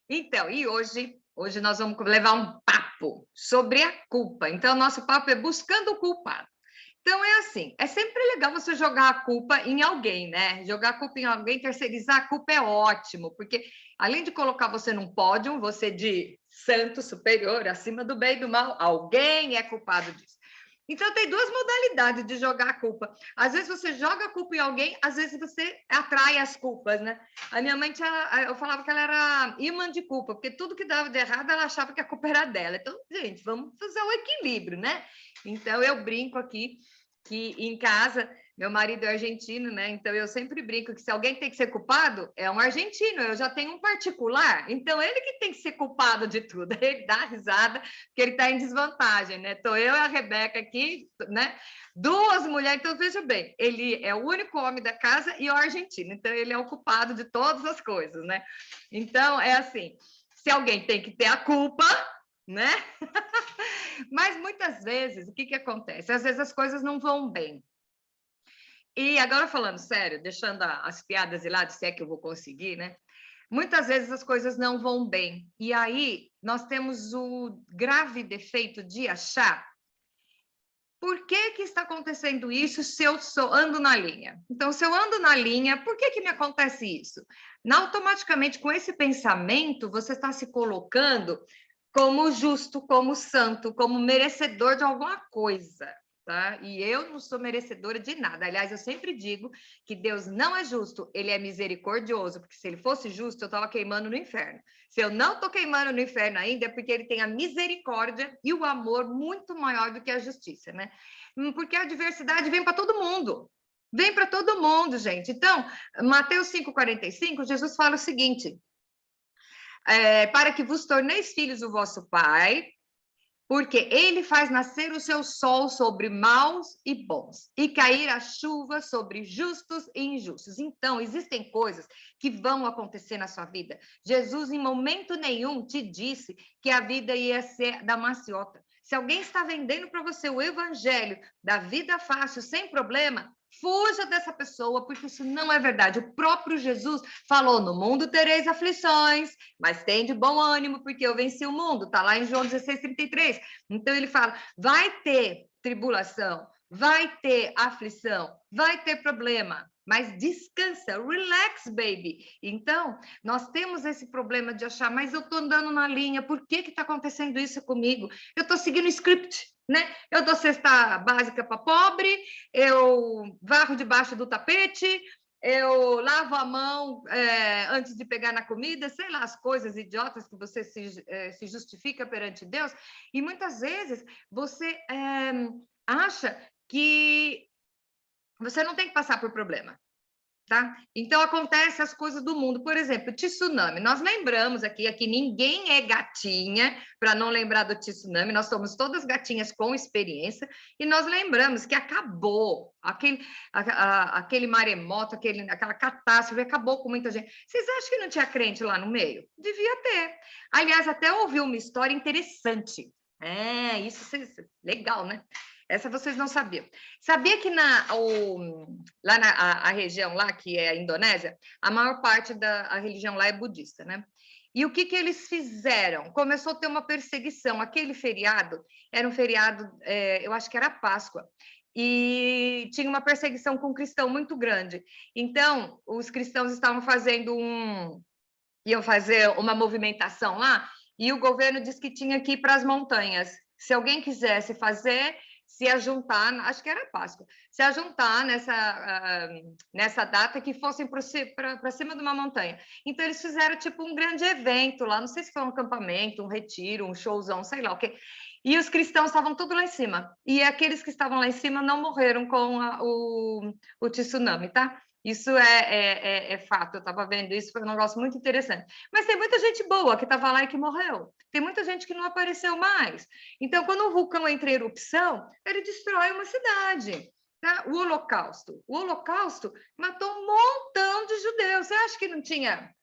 Então, e hoje nós vamos levar um papo sobre a culpa. Então, nosso papo é buscando o culpado. Então, é assim, é sempre legal você jogar a culpa em alguém, né? Jogar a culpa em alguém, terceirizar a culpa é ótimo, porque além de colocar você num pódio, você de santo superior, acima do bem e do mal, alguém é culpado disso. Então, tem duas modalidades de jogar a culpa. Às vezes você joga a culpa em alguém, às vezes você atrai as culpas, né? A minha mãe eu falava que ela era imã de culpa, porque tudo que dava de errado, ela achava que a culpa era dela. Então, gente, vamos fazer o equilíbrio, né? Então, eu brinco aqui que em casa, meu marido é argentino, né? Então eu sempre brinco que se alguém tem que ser culpado, é um argentino. Eu já tenho um particular, então ele que tem que ser culpado de tudo. Ele dá risada, porque ele está em desvantagem, né? Estou eu e a Rebeca aqui, né? Duas mulheres, então veja bem, ele é o único homem da casa e o argentino, então ele é o culpado de todas as coisas, né? Então é assim, se alguém tem que ter a culpa, né? Mas muitas vezes, o que, que acontece? Às vezes as coisas não vão bem. E agora falando sério, deixando as piadas de lado, se é que eu vou conseguir, né? Muitas vezes as coisas não vão bem. E aí nós temos o grave defeito de achar por que, que está acontecendo isso se eu ando na linha? Então, se eu ando na linha, por que, que me acontece isso? Automaticamente, com esse pensamento, você está se colocando como justo, como santo, como merecedor de alguma coisa, tá? E eu não sou merecedora de nada. Aliás, eu sempre digo que Deus não é justo, ele é misericordioso, porque se ele fosse justo, eu estava queimando no inferno. Se eu não estou queimando no inferno ainda, é porque ele tem a misericórdia e o amor muito maior do que a justiça, né? Porque a diversidade vem para todo mundo. Vem para todo mundo, gente. Então, Mateus 5,45, Jesus fala o seguinte: para que vos torneis filhos do vosso Pai, porque ele faz nascer o seu sol sobre maus e bons, e cair a chuva sobre justos e injustos. Então, existem coisas que vão acontecer na sua vida. Jesus, em momento nenhum, te disse que a vida ia ser da maciota. Se alguém está vendendo para você o evangelho da vida fácil, sem problema, fuja dessa pessoa, porque isso não é verdade. O próprio Jesus falou: no mundo tereis aflições, mas tem de bom ânimo, porque eu venci o mundo. Está lá em João 16:33. Então, ele fala: vai ter tribulação, vai ter aflição, vai ter problema, mas descansa, relax, baby. Então, nós temos esse problema de achar, mas eu estou andando na linha, por que está acontecendo isso comigo? Eu estou seguindo o script, né? Eu dou cesta básica para pobre, eu varro debaixo do tapete, eu lavo a mão antes de pegar na comida, sei lá, as coisas idiotas que você se justifica perante Deus. E muitas vezes você acha que você não tem que passar por problema. Tá? Então, acontece as coisas do mundo. Por exemplo, tsunami. Nós lembramos aqui ninguém é gatinha para não lembrar do tsunami. Nós somos todas gatinhas com experiência e nós lembramos que acabou aquele maremoto, aquela catástrofe, acabou com muita gente. Vocês acham que não tinha crente lá no meio? Devia ter. Aliás, até ouvi uma história interessante. Isso legal, né? Essa vocês não sabiam. Sabia que lá a região lá, que é a Indonésia, a maior parte da religião lá é budista, né? E o que, que eles fizeram? Começou a ter uma perseguição. Aquele feriado era um feriado, eu acho que era Páscoa, e tinha uma perseguição com cristão muito grande. Então, os cristãos estavam iam fazer uma movimentação lá, e o governo disse que tinha que ir para as montanhas. Se alguém quisesse fazer, se ajuntar, acho que era Páscoa, se ajuntar nessa data que fossem para cima de uma montanha. Então, eles fizeram tipo um grande evento lá, não sei se foi um acampamento, um retiro, um showzão, sei lá o quê. E os cristãos estavam tudo lá em cima. E aqueles que estavam lá em cima não morreram com o tsunami, tá? Isso é fato, eu estava vendo isso, foi um negócio muito interessante. Mas tem muita gente boa que estava lá e que morreu. Tem muita gente que não apareceu mais. Então, quando o vulcão entra em erupção, ele destrói uma cidade. Tá? O Holocausto matou um montão de judeus. Você acha que não tinha,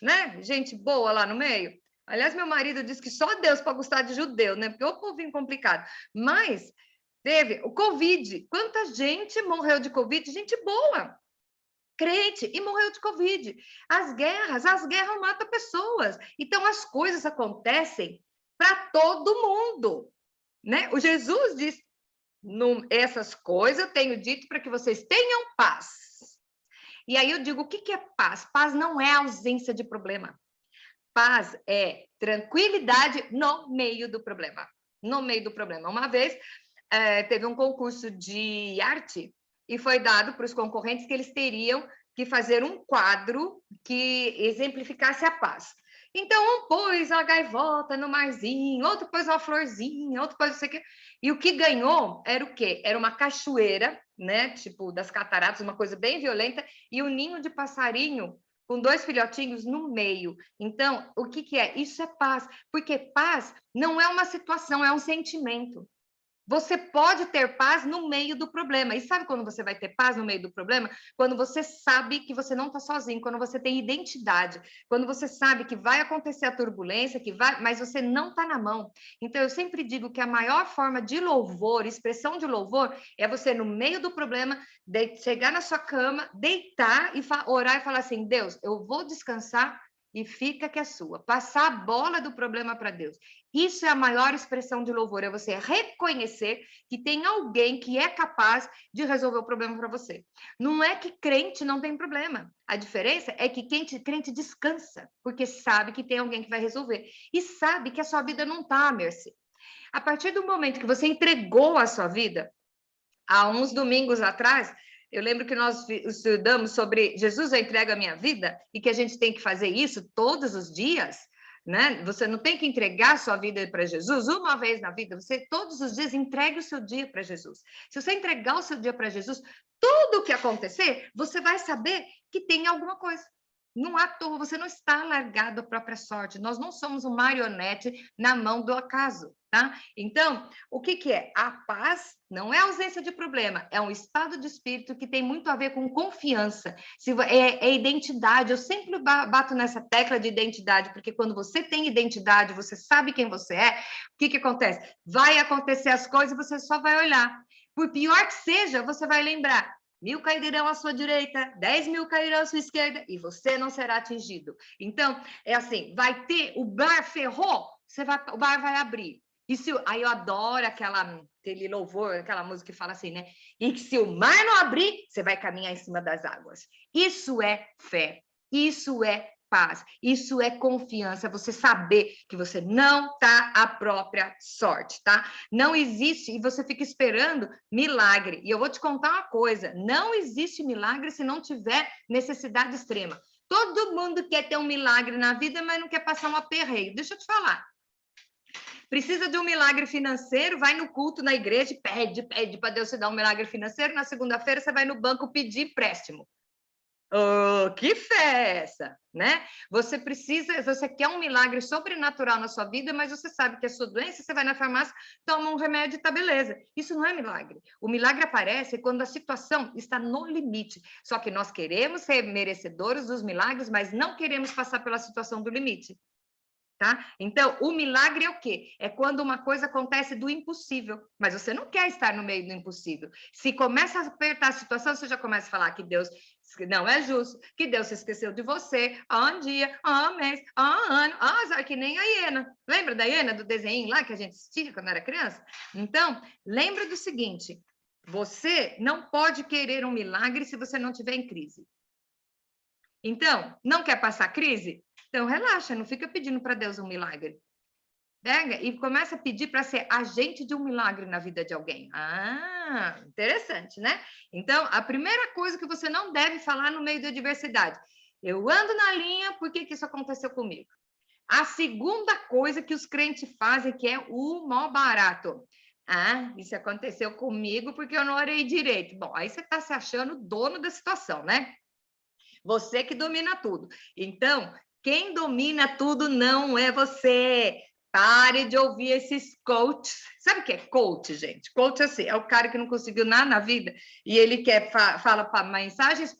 né, gente boa lá no meio? Aliás, meu marido diz que só Deus para gostar de judeu, né? Porque o povinho complicado. Mas teve o Covid. Quanta gente morreu de Covid? Gente boa. crente e morreu de Covid. As guerras matam pessoas. Então, as coisas acontecem para todo mundo, né? O Jesus diz, essas coisas eu tenho dito para que vocês tenham paz. E aí eu digo, o que é paz? Paz não é ausência de problema. Paz é tranquilidade no meio do problema. No meio do problema. Uma vez, teve um concurso de arte e foi dado para os concorrentes que eles teriam que fazer um quadro que exemplificasse a paz. Então, um pôs a gaivota no marzinho, outro pôs uma florzinha, outro pôs não sei o quê. E o que ganhou era o quê? Era uma cachoeira, né? Tipo, das cataratas, uma coisa bem violenta, e um ninho de passarinho com 2 filhotinhos no meio. Então, o que é? Isso é paz, porque paz não é uma situação, é um sentimento. Você pode ter paz no meio do problema. E sabe quando você vai ter paz no meio do problema? Quando você sabe que você não está sozinho, quando você tem identidade, quando você sabe que vai acontecer a turbulência, que vai, mas você não está na mão. Então, eu sempre digo que a maior forma de louvor, expressão de louvor, é você, no meio do problema, chegar na sua cama, deitar e orar e falar assim: Deus, eu vou descansar e fica que é sua. Passar a bola do problema para Deus. Isso é a maior expressão de louvor, é você reconhecer que tem alguém que é capaz de resolver o problema para você. Não é que crente não tem problema. A diferença é que crente descansa, porque sabe que tem alguém que vai resolver. E sabe que a sua vida não está à mercê. A partir do momento que você entregou a sua vida, há uns domingos atrás, eu lembro que nós estudamos sobre Jesus, eu entrego a minha vida, e que a gente tem que fazer isso todos os dias, né? Você não tem que entregar a sua vida para Jesus uma vez na vida, você todos os dias entregue o seu dia para Jesus. Se você entregar o seu dia para Jesus, tudo o que acontecer, você vai saber que tem alguma coisa. Não à toa, você não está largado à própria sorte. Nós não somos um marionete na mão do acaso, tá? Então, o que é? A paz não é ausência de problema, é um estado de espírito que tem muito a ver com confiança. É identidade. Eu sempre bato nessa tecla de identidade, porque quando você tem identidade, você sabe quem você é, o que acontece? Vai acontecer as coisas e você só vai olhar. Por pior que seja, você vai lembrar: 1.000 cairão à sua direita, 10.000 cairão à sua esquerda, e você não será atingido. Então, é assim, vai ter, o bar ferrou, o bar vai abrir. Aí eu adoro aquele louvor, aquela música que fala assim, né? E que se o mar não abrir, você vai caminhar em cima das águas. Isso é fé, isso é paz, isso é confiança, você saber que você não está à própria sorte, tá? Não existe, e você fica esperando milagre. E eu vou te contar uma coisa, não existe milagre se não tiver necessidade extrema. Todo mundo quer ter um milagre na vida, mas não quer passar um aperreio. Deixa eu te falar. Precisa de um milagre financeiro, vai no culto na igreja, pede para Deus te dar um milagre financeiro. Na segunda-feira você vai no banco pedir empréstimo. Oh, que fé é essa, né? Você quer um milagre sobrenatural na sua vida, mas você sabe que a sua doença, você vai na farmácia, toma um remédio e tá beleza. Isso não é milagre. O milagre aparece quando a situação está no limite. Só que nós queremos ser merecedores dos milagres, mas não queremos passar pela situação do limite. Tá? Então, o milagre é o quê? É quando uma coisa acontece do impossível, mas você não quer estar no meio do impossível. Se começa a apertar a situação, você já começa a falar que Deus não é justo, que Deus se esqueceu de você há um dia, há um mês, há um ano, que nem a hiena. Lembra da hiena, do desenho lá que a gente assistia quando era criança? Então, lembra do seguinte, você não pode querer um milagre se você não estiver em crise. Então, não quer passar crise? Então, relaxa, não fica pedindo para Deus um milagre. Pega e começa a pedir para ser agente de um milagre na vida de alguém. Ah, interessante, né? Então, a primeira coisa que você não deve falar no meio da adversidade: eu ando na linha, por que isso aconteceu comigo? A segunda coisa que os crentes fazem, que é o mó barato: ah, isso aconteceu comigo porque eu não orei direito. Bom, aí você está se achando dono da situação, né? Você que domina tudo. Então, quem domina tudo não é você. Pare de ouvir esses coaches. Sabe o que é coach, gente? Coach assim, é o cara que não conseguiu nada na vida e ele fala para mensagens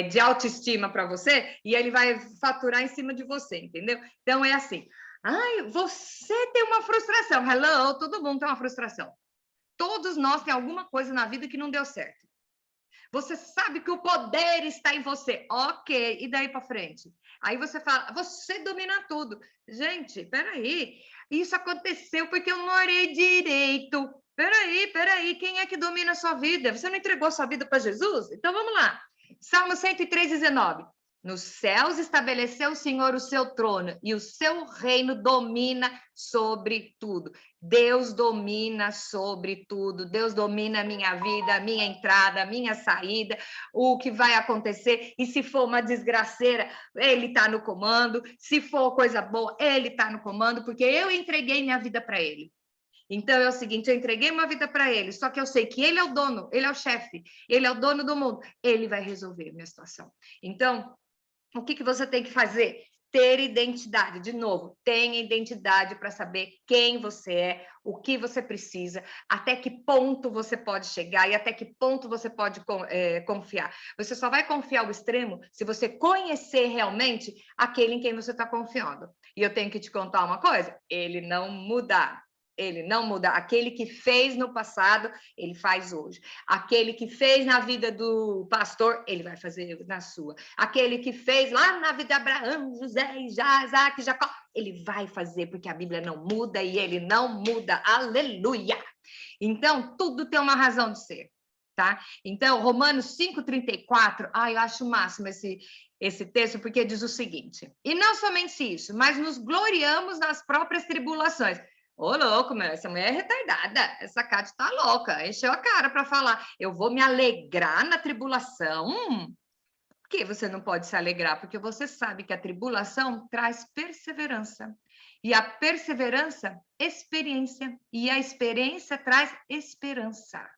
de autoestima para você e ele vai faturar em cima de você, entendeu? Então é assim. Ai, você tem uma frustração. Hello, todo mundo tem uma frustração. Todos nós temos alguma coisa na vida que não deu certo. Você sabe que o poder está em você. Ok, e daí para frente? Aí você fala, você domina tudo. Gente, peraí, isso aconteceu porque eu não orei direito. Peraí, quem é que domina a sua vida? Você não entregou a sua vida para Jesus? Então vamos lá. Salmo 103:19. Nos céus estabeleceu o Senhor o seu trono e o seu reino domina sobre tudo. Deus domina sobre tudo. Deus domina a minha vida, a minha entrada, a minha saída, o que vai acontecer. E se for uma desgraceira, Ele está no comando. Se for coisa boa, Ele está no comando, porque eu entreguei minha vida para Ele. Então é o seguinte, eu entreguei uma vida para ele, só que eu sei que ele é o dono, ele é o chefe, ele é o dono do mundo, ele vai resolver a minha situação. Então, o que você tem que fazer? Ter identidade. De novo, tenha identidade para saber quem você é, o que você precisa, até que ponto você pode chegar e até que ponto você pode confiar. Você só vai confiar ao extremo se você conhecer realmente aquele em quem você está confiando. E eu tenho que te contar uma coisa: ele não muda. Ele não muda. Aquele que fez no passado, ele faz hoje. Aquele que fez na vida do pastor, ele vai fazer na sua. Aquele que fez lá na vida de Abraão, José, Isaac, Jacó, ele vai fazer, porque a Bíblia não muda e ele não muda. Aleluia! Então, tudo tem uma razão de ser, tá? Então, Romanos 5:34, eu acho o máximo esse texto, porque diz o seguinte: e não somente isso, mas nos gloriamos nas próprias tribulações. Ô, louco, meu, essa mulher é retardada. Essa Cátia tá louca. Encheu a cara para falar. Eu vou me alegrar na tribulação. Por que você não pode se alegrar? Porque você sabe que a tribulação traz perseverança. E a perseverança, experiência. E a experiência traz esperança.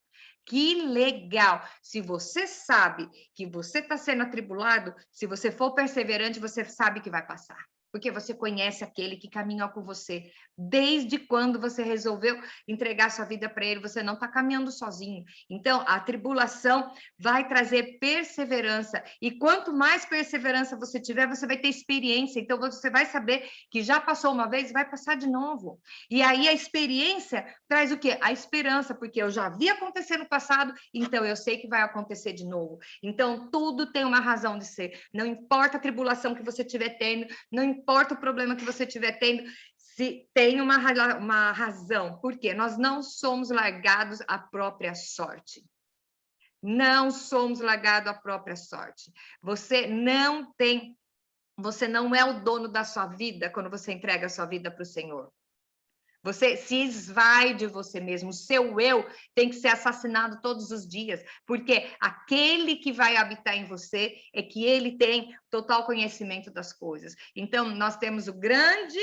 Que legal! Se você sabe que você está sendo atribulado, se você for perseverante, você sabe que vai passar. Porque você conhece aquele que caminhou com você. Desde quando você resolveu entregar sua vida para ele, você não está caminhando sozinho. Então, a tribulação vai trazer perseverança. E quanto mais perseverança você tiver, você vai ter experiência. Então, você vai saber que já passou uma vez, vai passar de novo. E aí, a experiência traz o quê? A esperança, porque eu já vi acontecer no passado, então eu sei que vai acontecer de novo. Então, tudo tem uma razão de ser. Não importa a tribulação que você estiver tendo, não importa o problema que você estiver tendo, se tem uma razão. Por quê? Nós não somos largados à própria sorte. Não somos largados à própria sorte. Você não é o dono da sua vida quando você entrega a sua vida para o Senhor. Você se esvai de você mesmo. O seu eu tem que ser assassinado todos os dias, porque aquele que vai habitar em você é que ele tem total conhecimento das coisas. Então, nós temos o grande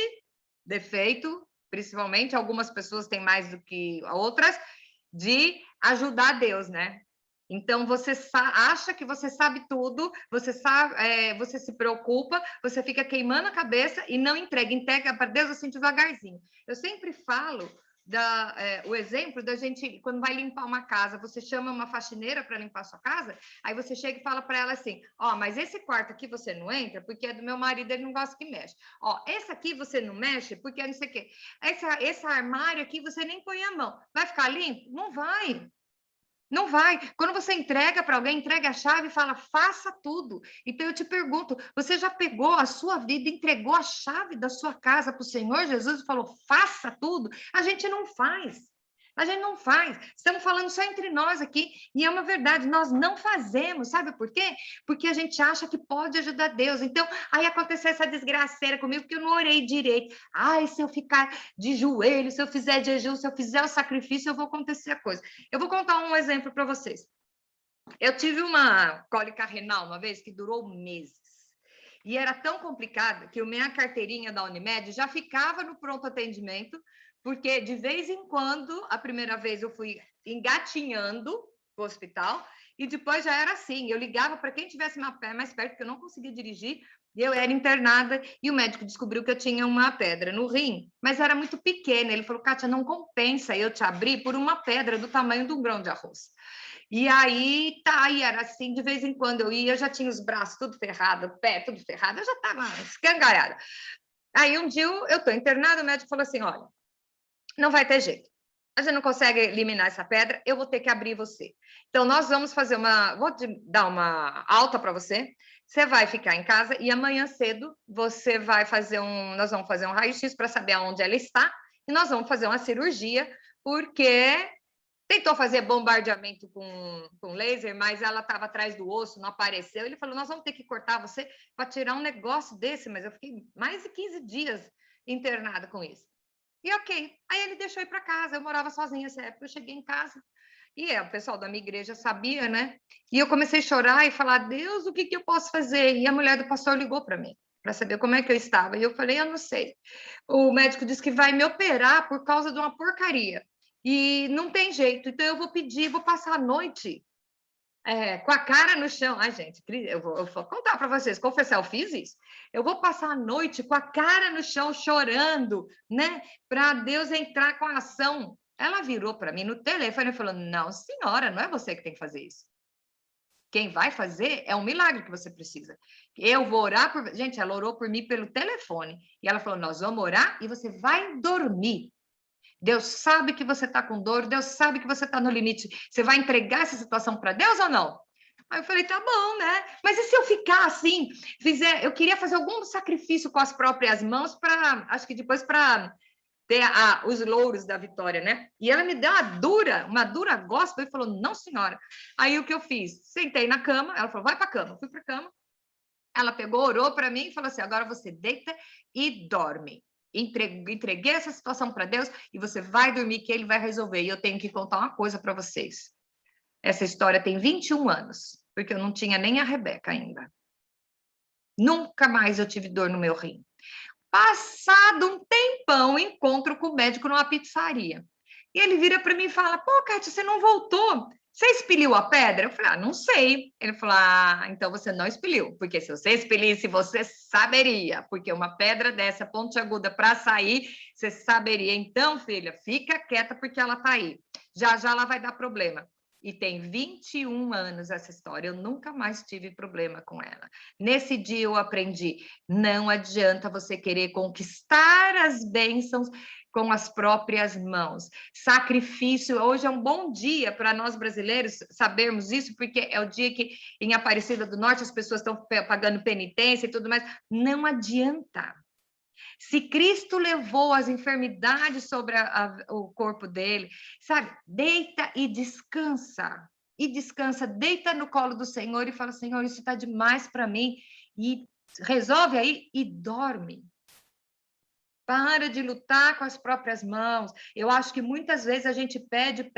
defeito, principalmente, algumas pessoas têm mais do que outras, de ajudar Deus, né? Então, você acha que você sabe tudo, você se preocupa, você fica queimando a cabeça e não entrega para Deus assim devagarzinho. Eu sempre falo o exemplo da gente, quando vai limpar uma casa, você chama uma faxineira para limpar a sua casa, aí você chega e fala para ela assim, mas esse quarto aqui você não entra, porque é do meu marido, ele não gosta que mexe. Esse aqui você não mexe, porque não sei o quê. Esse armário aqui você nem põe a mão. Vai ficar limpo? Não vai. Não vai. Quando você entrega para alguém, entrega a chave e fala, faça tudo. Então eu te pergunto, você já pegou a sua vida, entregou a chave da sua casa para o Senhor Jesus e falou, faça tudo? A gente não faz. A gente não faz. Estamos falando só entre nós aqui. E é uma verdade, nós não fazemos. Sabe por quê? Porque a gente acha que pode ajudar Deus. Então, aí aconteceu essa desgraceira comigo, porque eu não orei direito. Se eu ficar de joelho, se eu fizer jejum, se eu fizer o sacrifício, eu vou acontecer a coisa. Eu vou contar um exemplo para vocês. Eu tive uma cólica renal uma vez que durou meses. E era tão complicada que a minha carteirinha da Unimed já ficava no pronto atendimento, porque de vez em quando, a primeira vez eu fui engatinhando para o hospital, e depois já era assim, eu ligava para quem tivesse mais perto, porque eu não conseguia dirigir, e eu era internada, e o médico descobriu que eu tinha uma pedra no rim, mas era muito pequena. Ele falou, Kátia, não compensa eu te abrir por uma pedra do tamanho de um grão de arroz. E aí, era assim, de vez em quando eu ia, eu já tinha os braços tudo ferrado, o pé tudo ferrado, eu já estava escangalhada. Aí um dia eu estou internada, o médico falou assim, olha, não vai ter jeito. a gente não consegue eliminar essa pedra, eu vou ter que abrir você. Então, nós vamos fazer vou te dar uma alta para você, você vai ficar em casa e amanhã cedo você vai fazer nós vamos fazer um raio-x para saber aonde ela está e nós vamos fazer uma cirurgia, porque tentou fazer bombardeamento com laser, mas ela estava atrás do osso, não apareceu. Ele falou, nós vamos ter que cortar você para tirar um negócio desse, mas eu fiquei mais de 15 dias internada com isso. E ok. Aí ele deixou ir para casa, eu morava sozinha nessa época, eu cheguei em casa, e o pessoal da minha igreja sabia, né? E eu comecei a chorar e falar, Deus, o que eu posso fazer? E a mulher do pastor ligou para mim, para saber como é que eu estava. E eu falei, eu não sei. O médico disse que vai me operar por causa de uma porcaria. E não tem jeito, então eu vou pedir, vou passar a noite com a cara no chão. Ai, gente, eu vou contar para vocês, confessar, eu fiz isso. Eu vou passar a noite com a cara no chão, chorando, né? Para Deus entrar com a ação. Ela virou para mim no telefone e falou: não, senhora, não é você que tem que fazer isso. Quem vai fazer é um milagre que você precisa. Eu vou orar por. Gente, ela orou por mim pelo telefone. E ela falou: nós vamos orar e você vai dormir. Deus sabe que você está com dor, Deus sabe que você está no limite. Você vai entregar essa situação para Deus ou não? Aí eu falei, tá bom, né? Mas e se eu ficar assim, eu queria fazer algum sacrifício com as próprias mãos para, acho que depois para ter os louros da vitória, né? E ela me deu uma dura gospel e falou, não, senhora. Aí o que eu fiz? Sentei na cama, ela falou, vai para a cama. Fui para a cama. Ela pegou, orou para mim e falou assim, agora você deita e dorme. Entreguei essa situação para Deus e você vai dormir que ele vai resolver. E eu tenho que contar uma coisa para vocês. Essa história tem 21 anos, porque eu não tinha nem a Rebeca ainda. Nunca mais eu tive dor no meu rim. Passado um tempão, encontro com o médico numa pizzaria. E ele vira para mim e fala, pô, Kátia, você não voltou? Você expeliu a pedra? Eu falei, não sei. Ele falou, então você não expeliu, porque se você expelisse, você saberia, porque uma pedra dessa pontiaguda para sair, você saberia. Então, filha, fica quieta porque ela está aí. Já já ela vai dar problema. E tem 21 anos essa história, eu nunca mais tive problema com ela. Nesse dia eu aprendi, não adianta você querer conquistar as bênçãos com as próprias mãos. Sacrifício, hoje é um bom dia para nós brasileiros sabermos isso, porque é o dia que em Aparecida do Norte as pessoas estão pagando penitência e tudo mais. Não adianta. Se Cristo levou as enfermidades sobre o corpo dele, sabe? Deita e descansa. E descansa, deita no colo do Senhor e fala, Senhor, isso está demais para mim. E resolve aí e dorme. Para de lutar com as próprias mãos. Eu acho que muitas vezes a gente pede.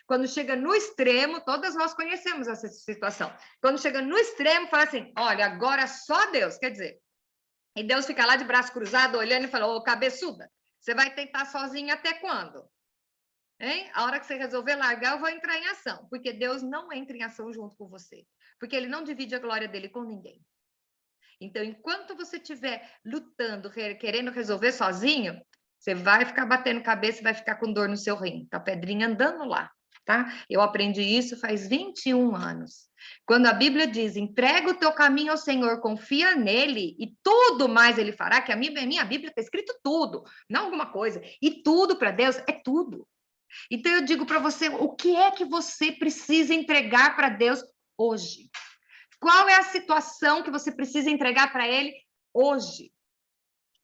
Quando chega no extremo, todas nós conhecemos essa situação. Quando chega no extremo, fala assim: olha, agora só Deus. Quer dizer, e Deus fica lá de braço cruzado, olhando e fala: ô, cabeçuda, você vai tentar sozinha até quando? Hein? A hora que você resolver largar, eu vou entrar em ação. Porque Deus não entra em ação junto com você. Porque ele não divide a glória dele com ninguém. Então, enquanto você estiver lutando, querendo resolver sozinho, você vai ficar batendo cabeça e vai ficar com dor no seu rim, com a pedrinha andando lá, tá? Eu aprendi isso faz 21 anos. Quando a Bíblia diz, entrega o teu caminho ao Senhor, confia nele e tudo mais ele fará, que a minha Bíblia está escrito tudo, não alguma coisa. E tudo para Deus é tudo. Então, eu digo para você, o que é que você precisa entregar para Deus hoje? Qual é a situação que você precisa entregar para ele hoje?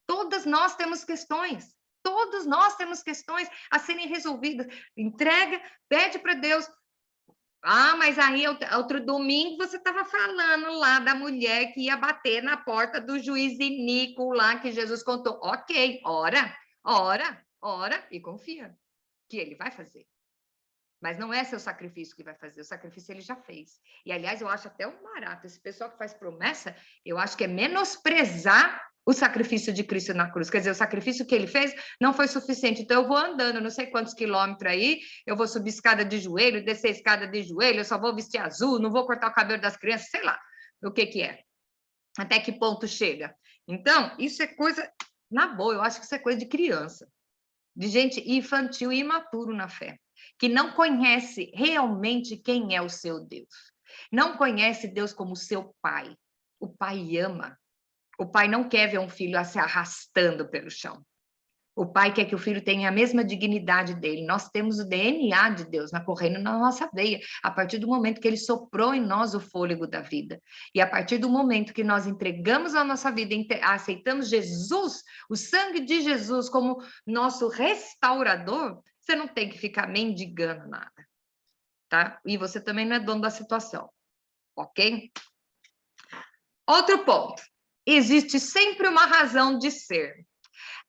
Todas nós temos questões. Todos nós temos questões a serem resolvidas. Entrega, pede para Deus. Mas aí outro domingo você estava falando lá da mulher que ia bater na porta do juiz iníquo lá que Jesus contou. Ok, ora e confia que ele vai fazer. Mas não é seu sacrifício que vai fazer, o sacrifício ele já fez. E, aliás, eu acho até um barato. Esse pessoal que faz promessa, eu acho que é menosprezar o sacrifício de Cristo na cruz. Quer dizer, o sacrifício que ele fez não foi suficiente. Então, eu vou andando não sei quantos quilômetros aí, eu vou subir escada de joelho, descer escada de joelho, eu só vou vestir azul, não vou cortar o cabelo das crianças, sei lá o que é. Até que ponto chega. Então, isso é coisa, na boa, eu acho que isso é coisa de criança, de gente infantil e imaturo na fé, que não conhece realmente quem é o seu Deus. Não conhece Deus como seu pai. O pai ama. O pai não quer ver um filho se arrastando pelo chão. O pai quer que o filho tenha a mesma dignidade dele. Nós temos o DNA de Deus correndo na nossa veia, a partir do momento que ele soprou em nós o fôlego da vida. E a partir do momento que nós entregamos a nossa vida, aceitamos Jesus, o sangue de Jesus como nosso restaurador, você não tem que ficar mendigando nada, tá? E você também não é dono da situação, ok? Outro ponto. Existe sempre uma razão de ser.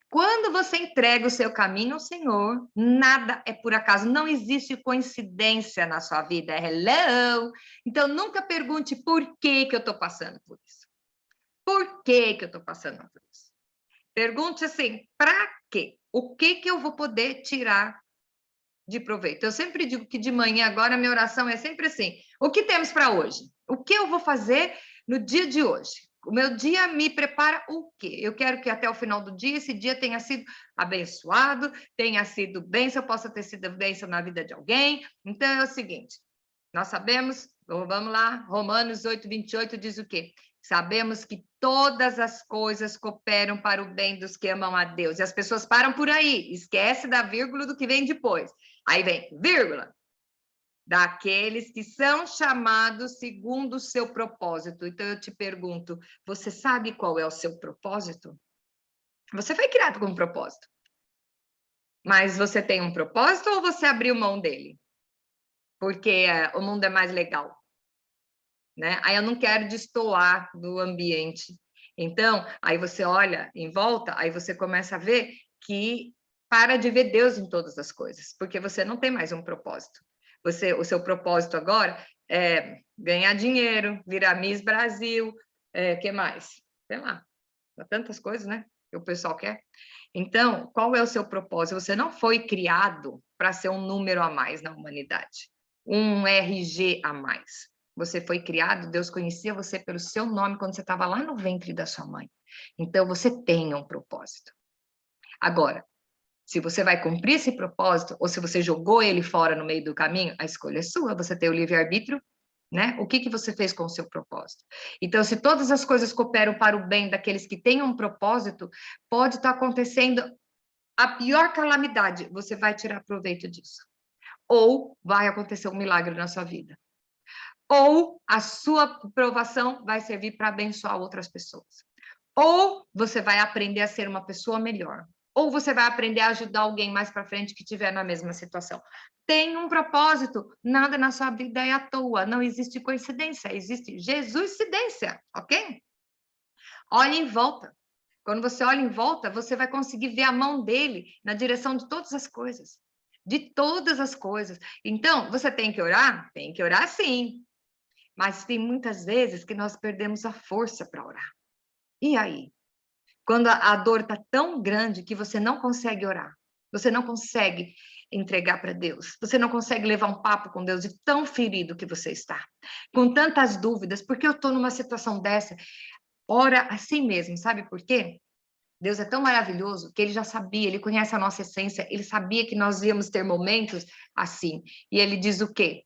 Quando você entrega o seu caminho ao Senhor, nada é por acaso, não existe coincidência na sua vida. Hello! Então, nunca pergunte por que eu estou passando por isso. Por que eu estou passando por isso? Pergunte assim, para quê? O que eu vou poder tirar de proveito? Eu sempre digo que de manhã, agora, a minha oração é sempre assim, o que temos para hoje? O que eu vou fazer no dia de hoje? O meu dia me prepara o quê? Eu quero que até o final do dia, esse dia tenha sido abençoado, tenha sido bênção, possa ter sido bênção na vida de alguém. Então, é o seguinte, nós sabemos, vamos lá, Romanos 8:28 diz o quê? Sabemos que todas as coisas cooperam para o bem dos que amam a Deus. E as pessoas param por aí, esquece da vírgula do que vem depois. Aí vem, vírgula, daqueles que são chamados segundo o seu propósito. Então, eu te pergunto, você sabe qual é o seu propósito? Você foi criado com um propósito. Mas você tem um propósito ou você abriu mão dele? Porque o mundo é mais legal, né? Aí eu não quero destoar do ambiente. Então, aí você olha em volta, aí você começa a ver que para de ver Deus em todas as coisas, porque você não tem mais um propósito. O seu propósito agora é ganhar dinheiro, virar Miss Brasil, que mais? Sei lá, tantas coisas, né? Que o pessoal quer. Então, qual é o seu propósito? Você não foi criado para ser um número a mais na humanidade, um RG a mais. Você foi criado, Deus conhecia você pelo seu nome quando você estava lá no ventre da sua mãe. Então, você tem um propósito. Agora, se você vai cumprir esse propósito, ou se você jogou ele fora no meio do caminho, a escolha é sua, você tem o livre-arbítrio, né? O que você fez com o seu propósito? Então, se todas as coisas cooperam para o bem daqueles que têm um propósito, pode estar acontecendo a pior calamidade, você vai tirar proveito disso. Ou vai acontecer um milagre na sua vida. Ou a sua provação vai servir para abençoar outras pessoas. Ou você vai aprender a ser uma pessoa melhor. Ou você vai aprender a ajudar alguém mais para frente que estiver na mesma situação. Tem um propósito, nada na sua vida é à toa, não existe coincidência, existe Jesuscidência, ok? Olhe em volta. Quando você olha em volta, você vai conseguir ver a mão dele na direção de todas as coisas. De todas as coisas. Então, você tem que orar? Tem que orar sim. Mas tem muitas vezes que nós perdemos a força para orar. E aí? Quando a dor está tão grande que você não consegue orar, você não consegue entregar para Deus, você não consegue levar um papo com Deus de tão ferido que você está, com tantas dúvidas, por que eu estou numa situação dessa? Ora assim mesmo, sabe por quê? Deus é tão maravilhoso que ele já sabia, ele conhece a nossa essência, ele sabia que nós íamos ter momentos assim. E ele diz o quê?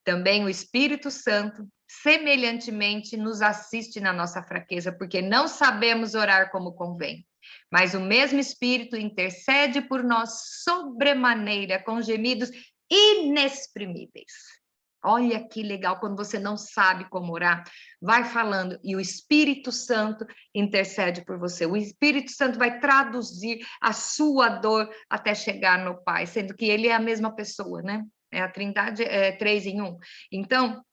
Também o Espírito Santo, semelhantemente, nos assiste na nossa fraqueza, porque não sabemos orar como convém. Mas o mesmo Espírito intercede por nós sobremaneira, com gemidos inexprimíveis. Olha que legal, quando você não sabe como orar, vai falando e o Espírito Santo intercede por você. O Espírito Santo vai traduzir a sua dor até chegar no Pai, sendo que ele é a mesma pessoa, né? A Trindade é 3 em 1. Então,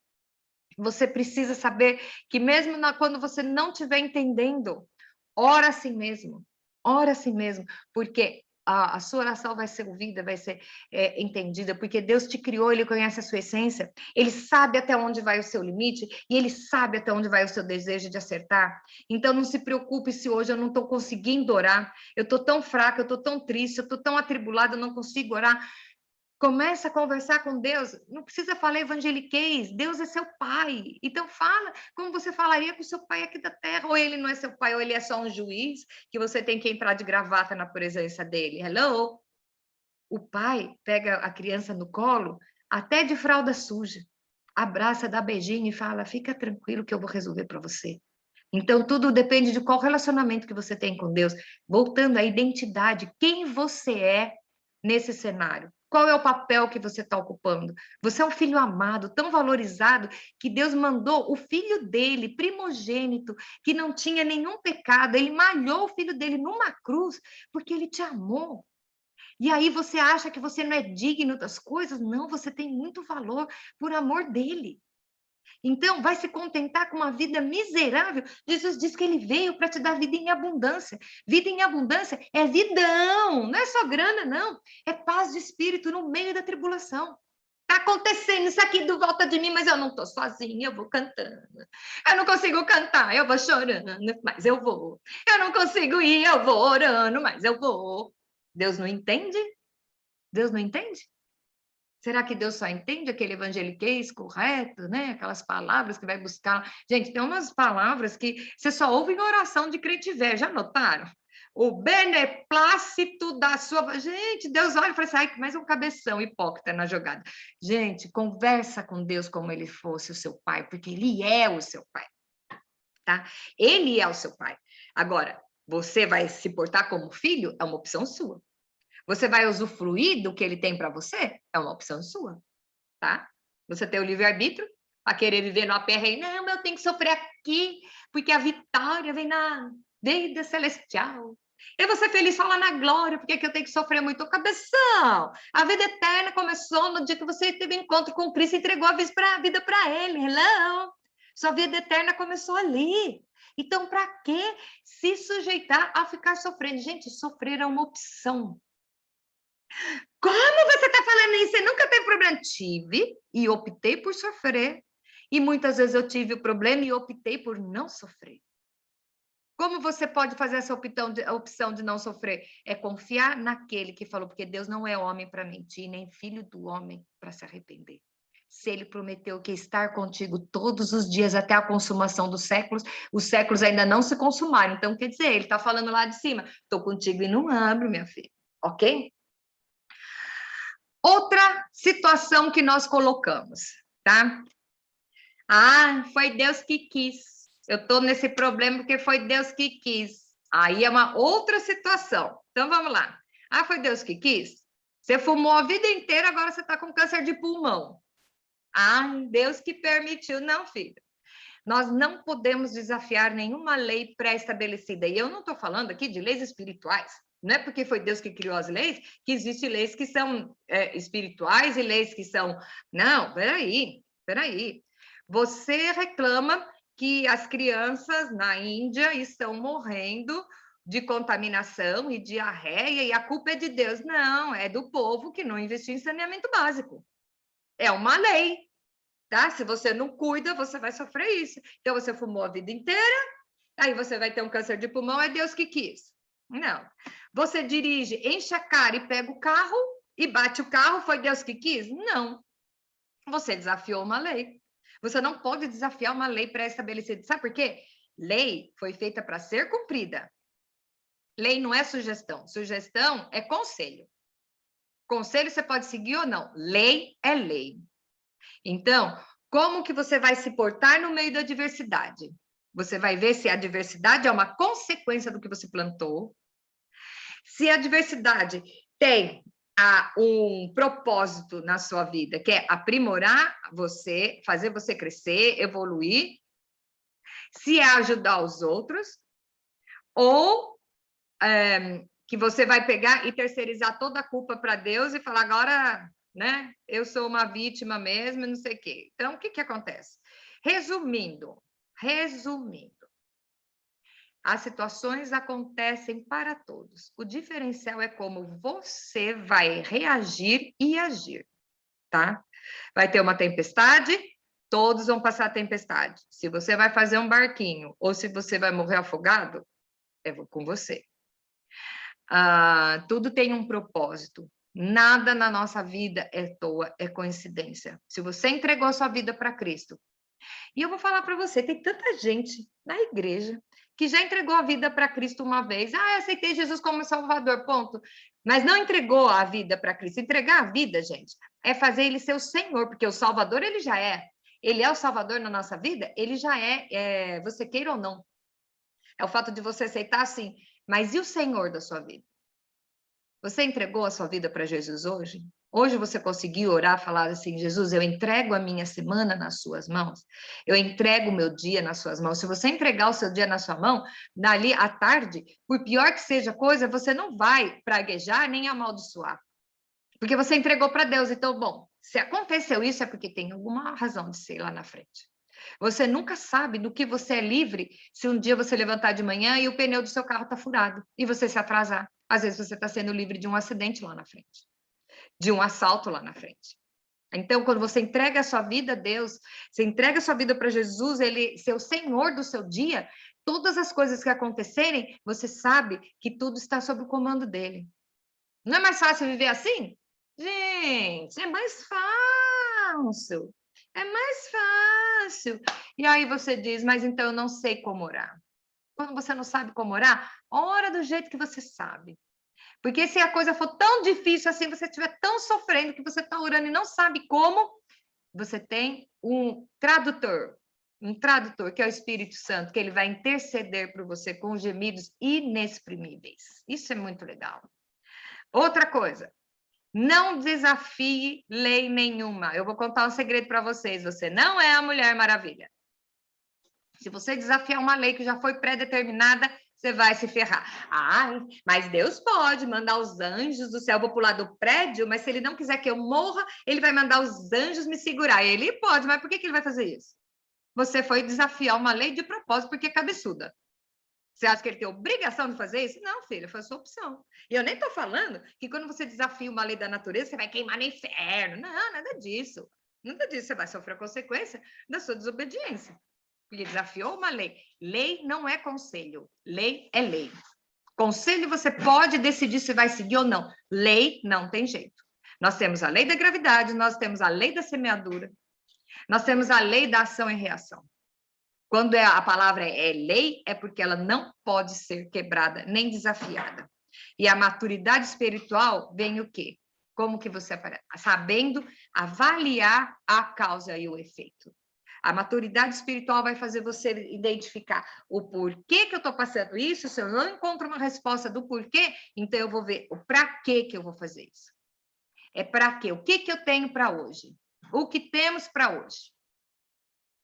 você precisa saber que mesmo quando você não estiver entendendo, ora assim mesmo. Ora assim mesmo, porque a sua oração vai ser ouvida, vai ser entendida, porque Deus te criou, Ele conhece a sua essência, Ele sabe até onde vai o seu limite e Ele sabe até onde vai o seu desejo de acertar. Então, não se preocupe se hoje eu não estou conseguindo orar, eu estou tão fraca, eu estou tão triste, eu estou tão atribulada, eu não consigo orar. Começa a conversar com Deus, não precisa falar evangeliquez, Deus é seu pai. Então fala como você falaria com o seu pai aqui da terra, ou ele não é seu pai, ou ele é só um juiz, que você tem que entrar de gravata na presença dele. Hello? O pai pega a criança no colo, até de fralda suja, abraça, dá beijinho e fala, fica tranquilo que eu vou resolver para você. Então, tudo depende de qual relacionamento que você tem com Deus. Voltando à identidade, quem você é nesse cenário? Qual é o papel que você está ocupando? Você é um filho amado, tão valorizado, que Deus mandou o filho dele, primogênito, que não tinha nenhum pecado, ele malhou o filho dele numa cruz, porque ele te amou. E aí você acha que você não é digno das coisas? Não, você tem muito valor por amor dele. Então, vai se contentar com uma vida miserável? Jesus diz que ele veio para te dar vida em abundância. Vida em abundância é vidão, não é só grana, não. É paz de espírito no meio da tribulação. Está acontecendo isso aqui do volta de mim, mas eu não estou sozinha, eu vou cantando. Eu não consigo cantar, eu vou chorando, mas eu vou. Eu não consigo ir, eu vou orando, mas eu vou. Deus não entende? Deus não entende? Será que Deus só entende aquele evangeliquez correto, né? Aquelas palavras que vai buscar. Gente, tem umas palavras que você só ouve em oração de crente velho, já notaram? O beneplácito da sua. Gente, Deus olha e fala assim: ai, mais um cabeção hipócrita na jogada. Gente, conversa com Deus como ele fosse o seu pai, porque ele é o seu pai, tá? Ele é o seu pai. Agora, você vai se portar como filho? É uma opção sua. Você vai usufruir do que ele tem para você? É uma opção sua, tá? Você tem o livre-arbítrio a querer viver no aperreio. Não, eu tenho que sofrer aqui, porque a vitória vem na vida celestial. Eu vou ser feliz só lá na glória, porque que eu tenho que sofrer muito? Cabeção! A vida eterna começou no dia que você teve encontro com Cristo e entregou a vida para Ele. Hello! Sua vida eterna começou ali. Então, para que se sujeitar a ficar sofrendo? Gente, sofrer é uma opção. Como você está falando isso? Você nunca teve problema? Tive e optei por sofrer. E muitas vezes eu tive o problema e optei por não sofrer. Como você pode fazer essa opção de não sofrer? É confiar naquele que falou, porque Deus não é homem para mentir, nem filho do homem para se arrepender. Se ele prometeu que estar contigo todos os dias até a consumação dos séculos, os séculos ainda não se consumaram. Então, quer dizer, ele está falando lá de cima, estou contigo e não abro, minha filha. Ok? Outra situação que nós colocamos, tá? Ah, foi Deus que quis. Eu estou nesse problema porque foi Deus que quis. Aí é uma outra situação. Então, vamos lá. Ah, foi Deus que quis? Você fumou a vida inteira, agora você está com câncer de pulmão. Ah, Deus que permitiu. Não, filho. Nós não podemos desafiar nenhuma lei pré-estabelecida. E eu não estou falando aqui de leis espirituais. Não é porque foi Deus que criou as leis que existem leis que são espirituais e leis que são. Não, peraí. Você reclama que as crianças na Índia estão morrendo de contaminação e diarreia e a culpa é de Deus. Não, é do povo que não investiu em saneamento básico. É uma lei, tá? Se você não cuida, você vai sofrer isso. Então, você fumou a vida inteira, aí você vai ter um câncer de pulmão, é Deus que quis. Não. Você dirige, enche a cara e pega o carro e bate o carro, foi Deus que quis? Não. Você desafiou uma lei. Você não pode desafiar uma lei pré-estabelecida. Sabe por quê? Lei foi feita para ser cumprida. Lei não é sugestão. Sugestão é conselho. Conselho você pode seguir ou não. Lei é lei. Então, como que você vai se portar no meio da adversidade? Você vai ver se a adversidade é uma consequência do que você plantou. Se a adversidade tem um propósito na sua vida, que é aprimorar você, fazer você crescer, evoluir, se é ajudar os outros, ou que você vai pegar e terceirizar toda a culpa para Deus e falar, agora, né, eu sou uma vítima mesmo, não sei o quê. Então, o que acontece? Resumindo, as situações acontecem para todos. O diferencial é como você vai reagir e agir, tá? Vai ter uma tempestade, todos vão passar a tempestade. Se você vai fazer um barquinho ou se você vai morrer afogado, é com você. Tudo tem um propósito. Nada na nossa vida é toa, é coincidência. Se você entregou a sua vida para Cristo, e eu vou falar para você, tem tanta gente na igreja que já entregou a vida para Cristo uma vez. Ah, eu aceitei Jesus como Salvador, ponto. Mas não entregou a vida para Cristo. Entregar a vida, gente, é fazer ele ser o Senhor, porque o Salvador ele já é. Ele é o Salvador na nossa vida, ele já é, você queira ou não. É o fato de você aceitar assim, mas e o Senhor da sua vida? Você entregou a sua vida para Jesus hoje? Hoje você conseguiu orar, falar assim, Jesus, eu entrego a minha semana nas suas mãos, eu entrego o meu dia nas suas mãos. Se você entregar o seu dia na sua mão, dali à tarde, por pior que seja a coisa, você não vai praguejar nem amaldiçoar, porque você entregou para Deus. Então, bom, se aconteceu isso é porque tem alguma razão de ser lá na frente. Você nunca sabe do que você é livre se um dia você levantar de manhã e o pneu do seu carro está furado e você se atrasar. Às vezes você está sendo livre de um acidente lá na frente, de um assalto lá na frente. Então, quando você entrega a sua vida a Deus, você entrega a sua vida para Jesus, ele ser o Senhor do seu dia, todas as coisas que acontecerem, você sabe que tudo está sob o comando dele. Não é mais fácil viver assim? Gente, é mais fácil. É mais fácil. E aí você diz, mas então eu não sei como orar. Quando você não sabe como orar, ora do jeito que você sabe. Porque se a coisa for tão difícil assim, você estiver tão sofrendo que você está orando e não sabe como, você tem um tradutor que é o Espírito Santo, que ele vai interceder por você com gemidos inexprimíveis. Isso é muito legal. Outra coisa, não desafie lei nenhuma. Eu vou contar um segredo para vocês. Você não é a Mulher Maravilha. Se você desafiar uma lei que já foi pré-determinada, você vai se ferrar. Ah, mas Deus pode mandar os anjos do céu. Eu vou pular do prédio, mas se ele não quiser que eu morra, ele vai mandar os anjos me segurar. Ele pode, mas por que ele vai fazer isso? Você foi desafiar uma lei de propósito porque é cabeçuda. Você acha que ele tem obrigação de fazer isso? Não, filha, foi a sua opção. E eu nem estou falando que quando você desafia uma lei da natureza, você vai queimar no inferno. Não, nada disso. Nada disso. Você vai sofrer a consequência da sua desobediência. Porque desafiou uma lei. Lei não é conselho. Lei é lei. Conselho você pode decidir se vai seguir ou não. Lei não tem jeito. Nós temos a lei da gravidade, nós temos a lei da semeadura, nós temos a lei da ação e reação. Quando a palavra é lei, é porque ela não pode ser quebrada nem desafiada. E a maturidade espiritual vem o quê? Como que você sabendo avaliar a causa e o efeito. A maturidade espiritual vai fazer você identificar o porquê que eu estou passando isso. Se eu não encontro uma resposta do porquê, então eu vou ver o para que eu vou fazer isso. É para quê? O que eu tenho para hoje? O que temos para hoje?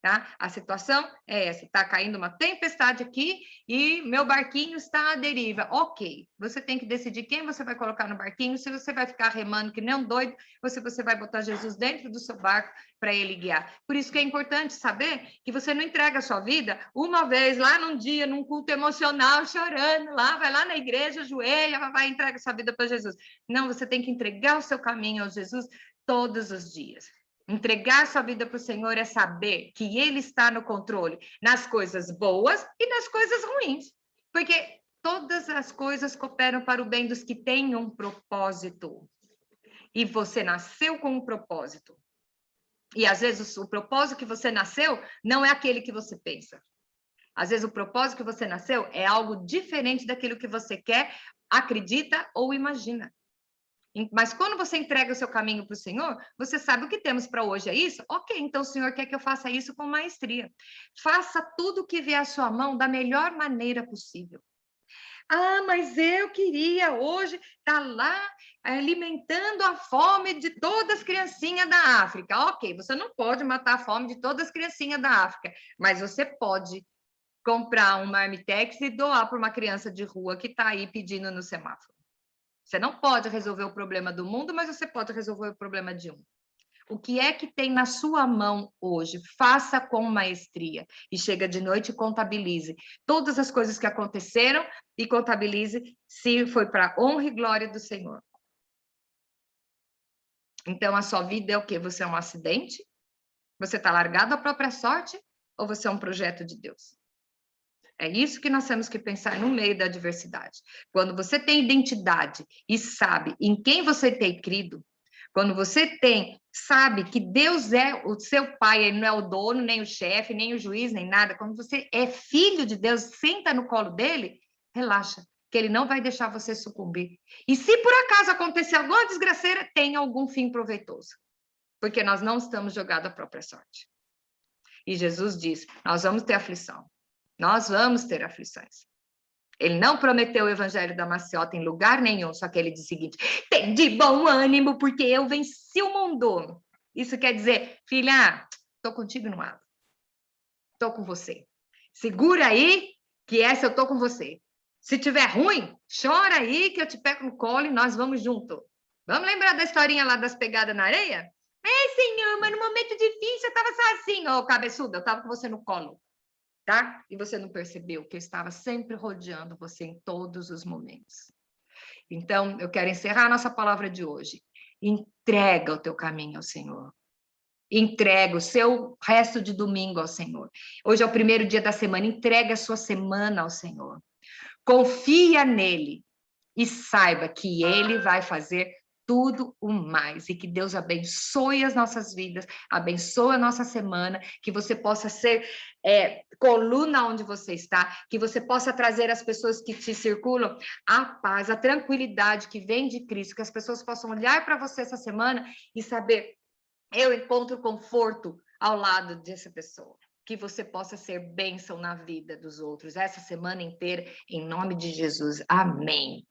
Tá? A situação é essa, está caindo uma tempestade aqui e meu barquinho está à deriva. Ok, você tem que decidir quem você vai colocar no barquinho, se você vai ficar remando que nem um doido, ou se você vai botar Jesus dentro do seu barco para ele guiar. Por isso que é importante saber que você não entrega a sua vida uma vez, lá num dia, num culto emocional, chorando, lá, vai lá na igreja, ajoelha, vai entrega a sua vida para Jesus. Não, você tem que entregar o seu caminho ao Jesus todos os dias. Entregar sua vida para o Senhor é saber que Ele está no controle nas coisas boas e nas coisas ruins. Porque todas as coisas cooperam para o bem dos que têm um propósito. E você nasceu com um propósito. E às vezes o propósito que você nasceu não é aquele que você pensa. Às vezes o propósito que você nasceu é algo diferente daquilo que você quer, acredita ou imagina. Mas quando você entrega o seu caminho para o Senhor, você sabe o que temos para hoje, é isso? Ok, então o Senhor quer que eu faça isso com maestria. Faça tudo o que vier à sua mão da melhor maneira possível. Ah, mas eu queria hoje estar lá alimentando a fome de todas as criancinhas da África. Ok, você não pode matar a fome de todas as criancinhas da África, mas você pode comprar um marmitex e doar para uma criança de rua que está aí pedindo no semáforo. Você não pode resolver o problema do mundo, mas você pode resolver o problema de um. O que é que tem na sua mão hoje? Faça com maestria. E chega de noite e contabilize todas as coisas que aconteceram e contabilize se foi para honra e glória do Senhor. Então, a sua vida é o quê? Você é um acidente? Você está largado à própria sorte? Ou você é um projeto de Deus? É isso que nós temos que pensar no meio da adversidade. Quando você tem identidade e sabe em quem você tem crido, quando você sabe que Deus é o seu pai, ele não é o dono, nem o chefe, nem o juiz, nem nada. Quando você é filho de Deus, senta no colo dele, relaxa, que ele não vai deixar você sucumbir. E se por acaso acontecer alguma desgraceira, tem algum fim proveitoso. Porque nós não estamos jogados à própria sorte. E Jesus diz, nós vamos ter aflição. Nós vamos ter aflições. Ele não prometeu o evangelho da maciota em lugar nenhum, só que ele diz o seguinte: tem de bom ânimo, porque eu venci o mundo. Isso quer dizer, filha, estou contigo no lado. Estou com você. Segura aí, que essa eu estou com você. Se tiver ruim, chora aí, que eu te pego no colo e nós vamos junto. Vamos lembrar da historinha lá das pegadas na areia? Senhor, mas no momento difícil eu estava só assim, ô cabeçuda, eu estava com você no colo. Tá? E você não percebeu que eu estava sempre rodeando você em todos os momentos. Então, eu quero encerrar a nossa palavra de hoje. Entrega o teu caminho ao Senhor. Entrega o seu resto de domingo ao Senhor. Hoje é o primeiro dia da semana. Entrega a sua semana ao Senhor. Confia nele e saiba que ele vai fazer tudo o mais, e que Deus abençoe as nossas vidas, abençoe a nossa semana, que você possa ser coluna onde você está, que você possa trazer às pessoas que te circulam a paz, a tranquilidade que vem de Cristo, que as pessoas possam olhar para você essa semana e saber, eu encontro conforto ao lado dessa pessoa. Que você possa ser bênção na vida dos outros essa semana inteira, em nome de Jesus. Amém.